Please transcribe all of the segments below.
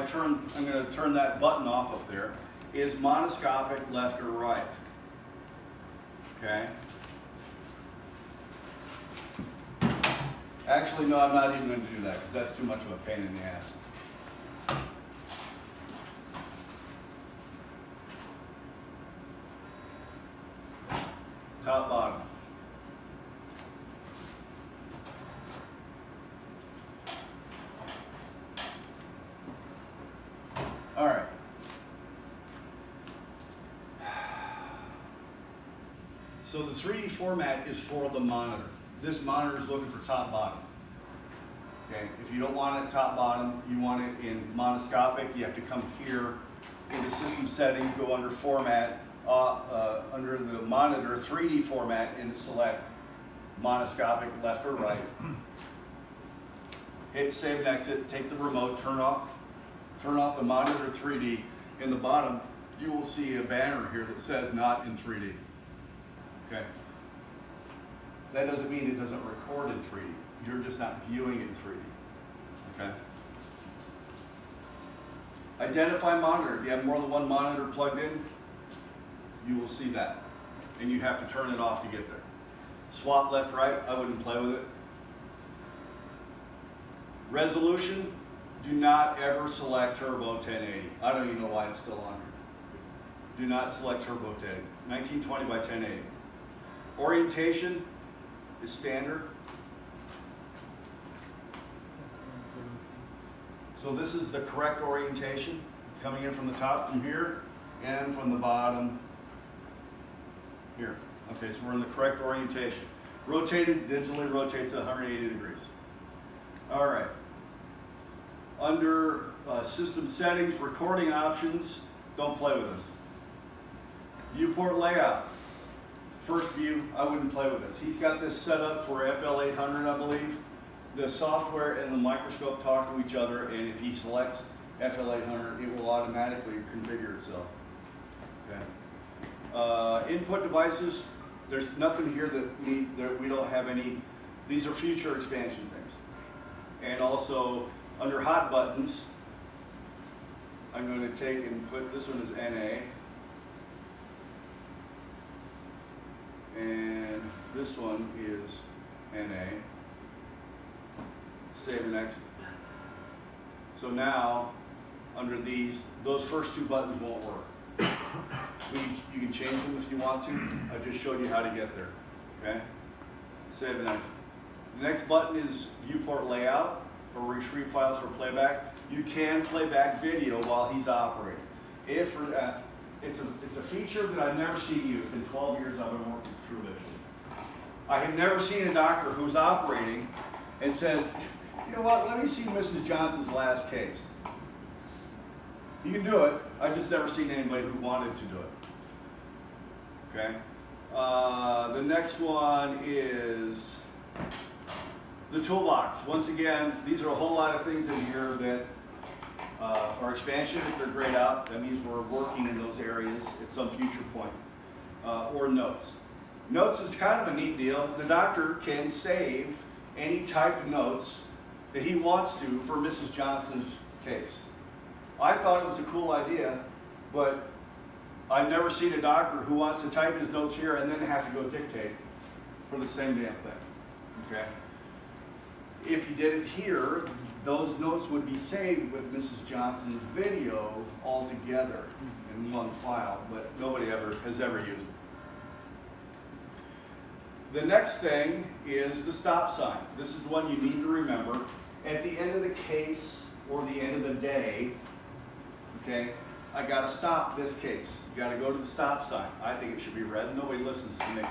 I'm going to turn that button off up there, is monoscopic left or right. Okay? Actually, no, I'm not even going to do that because that's too much of a pain in the ass. Top, bottom. All right. So the 3D format is for the monitor. This monitor is looking for top, bottom. Okay, if you don't want it top, bottom, you want it in monoscopic, you have to come here into system setting, go under format, under the monitor 3D format, and select monoscopic left or right. Hit save and exit, take the remote, turn off the monitor 3D. In the bottom, you will see a banner here that says not in 3D. Okay. That doesn't mean it doesn't record in 3D. You're just not viewing it in 3D. Okay. Identify monitor. If you have more than one monitor plugged in, you will see that. And you have to turn it off to get there. Swap left, right, I wouldn't play with it. Resolution, do not ever select Turbo 1080. I don't even know why it's still on here. Do not select Turbo 1080. 1920 by 1080. Orientation is standard. So this is the correct orientation. It's coming in from the top from here and from the bottom here. Okay, so we're in the correct orientation. Rotated, digitally rotates at 180 degrees. All right. Under system settings, recording options, don't play with this. Viewport layout. First view, I wouldn't play with this. He's got this set up for FL800, I believe. The software and the microscope talk to each other, and if he selects FL800, it will automatically configure itself. Okay. Input devices, there's nothing here that we don't have any. These are future expansion things. And also, under hot buttons, I'm going to take and put this one as NA. And this one is NA. Save and exit. So now, under these, those first two buttons won't work. You can change them if you want to. I just showed you how to get there. Okay? Save and exit. The next button is viewport layout or retrieve files for playback. You can play back video while he's operating. If it's a feature that I've never seen used in 12 years I've been working with Truevision. I have never seen a doctor who's operating and says, you know what, let me see Mrs. Johnson's last case. You can do it. I've just never seen anybody who wanted to do it. Okay? The next one is the toolbox. Once again, these are a whole lot of things in here that are expansion. If they're grayed out, that means we're working in those areas at some future point. Or notes. Notes is kind of a neat deal. The doctor can save any type of notes that he wants to for Mrs. Johnson's case. I thought it was a cool idea, but I've never seen a doctor who wants to type his notes here and then have to go dictate for the same damn thing. Okay? If you did it here, those notes would be saved with Mrs. Johnson's video all together in one file, but nobody has ever used it. The next thing is the stop sign. This is the one you need to remember. At the end of the case or the end of the day, okay, I got to stop this case. You got to go to the stop sign. I think it should be red. Nobody listens to me.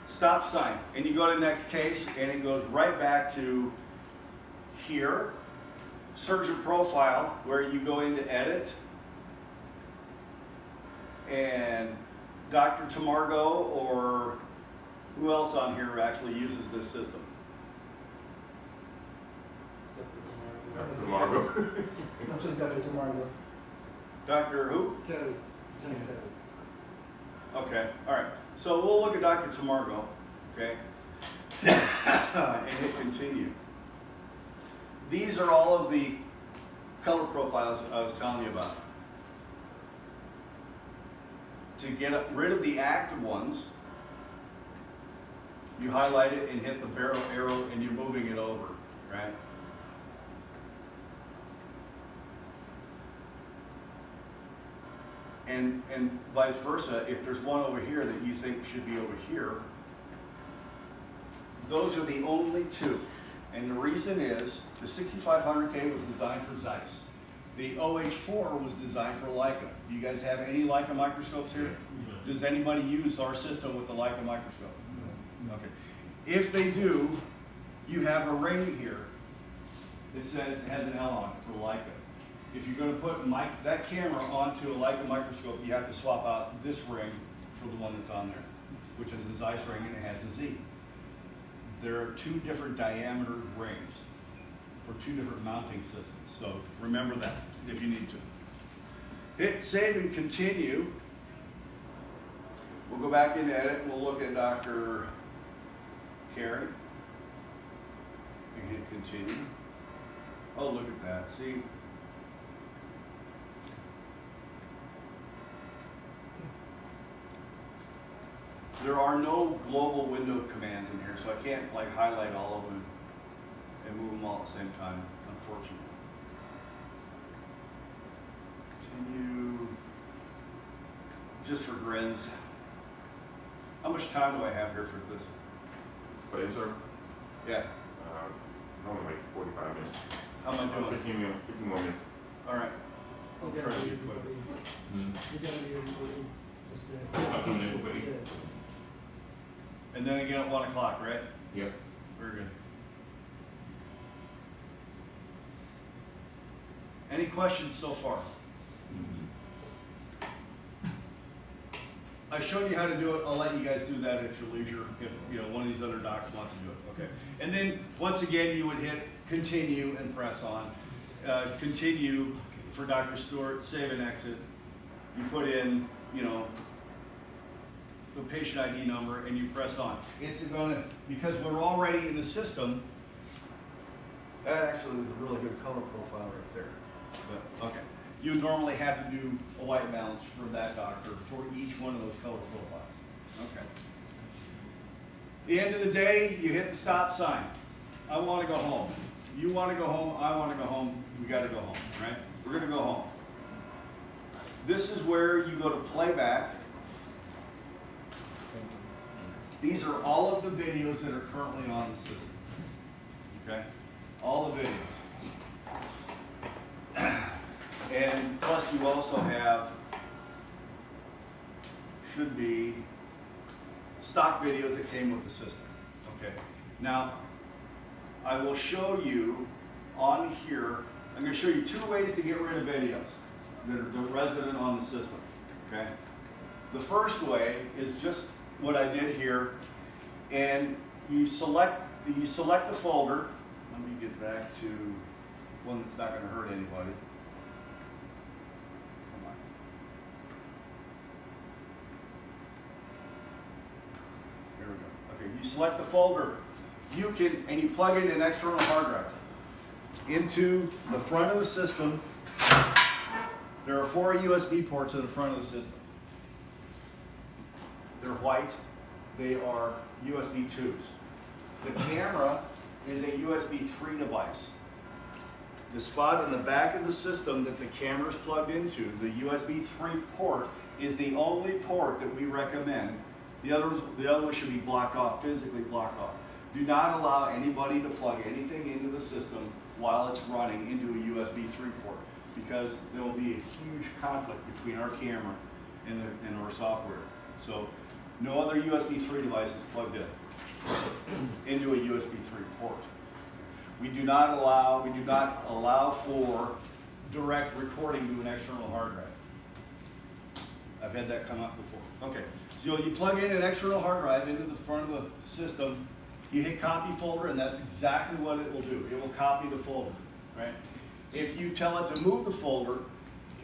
Stop sign. And you go to the next case, and it goes right back to here. Surgeon profile, where you go into edit. And Dr. Tamargo, or who else on here actually uses this system? Dr. Tamargo. I'm saying Dr. Tamargo. Dr. who? Kelly. Okay, all right. So we'll look at Dr. Tamargo, okay, and hit continue. These are all of the color profiles I was telling you about. To get rid of the active ones, you highlight it and hit the barrel arrow and you're moving it over, right? And vice versa, if there's one over here that you think should be over here, those are the only two. And the reason is, the 6500K was designed for Zeiss. The OH4 was designed for Leica. Do you guys have any Leica microscopes here? Does anybody use our system with the Leica microscope? No. Okay. If they do, you have a ring here. It says it has an L on it for Leica. If you're going to put that camera onto a Leica microscope, you have to swap out this ring for the one that's on there, which is a Zeiss ring and it has a Z. There are two different diameter rings for two different mounting systems. So remember that if you need to. Hit save and continue. We'll go back into edit and we'll look at Dr. Carey. And hit continue. Oh, look at that. See? There are no global window commands in here, so I can't like highlight all of them and move them all at the same time, unfortunately. Continue. Just for grins. How much time do I have here for this? But insert, Yeah. only like 45 minutes. How am I doing? 15 more minutes. All right. You Try gotta to be be quick. recording. Something new for you? And then again at 1 o'clock, right? Yep. Very good. Any questions so far? I showed you how to do it. I'll let you guys do that at your leisure if one of these other docs wants to do it. Okay. And then once again, you would hit continue and press on. Continue for Dr. Stewart, save and exit. You put in, the patient ID number and you press on. It's gonna, because we're already in the system, that actually is a really good color profile right there. But, okay. You normally have to do a white balance for that doctor for each one of those color profiles. Okay. The end of the day, you hit the stop sign. I want to go home. You want to go home, I want to go home, we got to go home, right? We're going to go home. This is where you go to playback. These are all of the videos that are currently on the system. Okay? All the videos. And plus you also have, should be, stock videos that came with the system. Okay? Now, I will show you on here, I'm going to show you two ways to get rid of videos that are resident on the system. Okay? The first way is just what I did here, and you select the folder. Let me get back to one that's not going to hurt anybody. Come on. Here we go. Okay, you select the folder. You can, and you plug in an external hard drive into the front of the system. There are 4 USB ports in the front of the system. They're white. They are USB 2s. The camera is a USB 3 device. The spot in the back of the system that the camera is plugged into, the USB 3 port, is the only port that we recommend. The others should be blocked off, physically blocked off. Do not allow anybody to plug anything into the system while it's running into a USB 3 port, because there will be a huge conflict between our camera and our software. So no other USB 3 device is plugged in into a USB 3 port. We do not allow for direct recording to an external hard drive. I've had that come up before. Okay, so you plug in an external hard drive into the front of the system, you hit copy folder, and that's exactly what it will do. It will copy the folder, right? If you tell it to move the folder,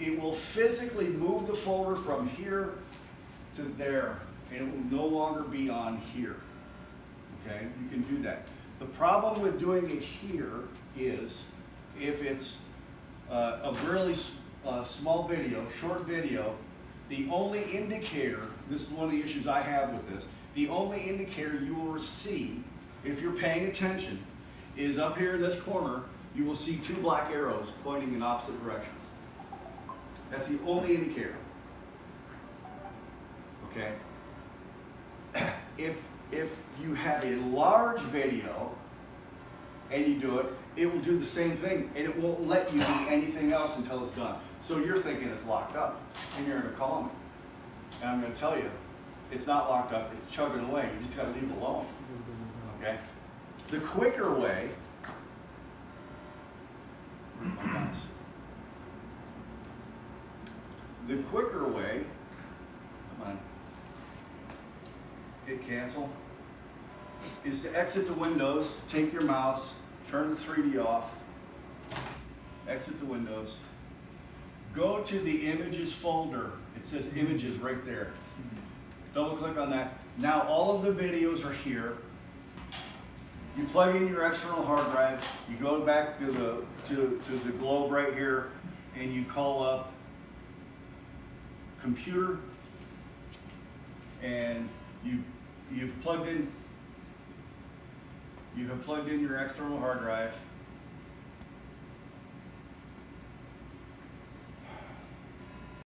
it will physically move the folder from here to there, and it will no longer be on here. Okay, you can do that. The problem with doing it here is if it's a really small video, short video, the only indicator, this is one of the issues I have with this, the only indicator you will see, if you're paying attention, is up here in this corner, you will see two black arrows pointing in opposite directions. That's the only indicator. Okay? If you have a large video and you do it, it will do the same thing and it won't let you do anything else until it's done. So you're thinking it's locked up and you're going to call me. And I'm going to tell you, it's not locked up, it's chugging away. You just got to leave it alone. Okay? The quicker way, the quicker way, come on, hit cancel, is to exit the windows, take your mouse, turn the 3D off, exit the windows, go to the images folder. It says images right there. Double click on that. Now all of the videos are here. You plug in your external hard drive, you go back to the globe right here, and you call up computer, and you have plugged in your external hard drive.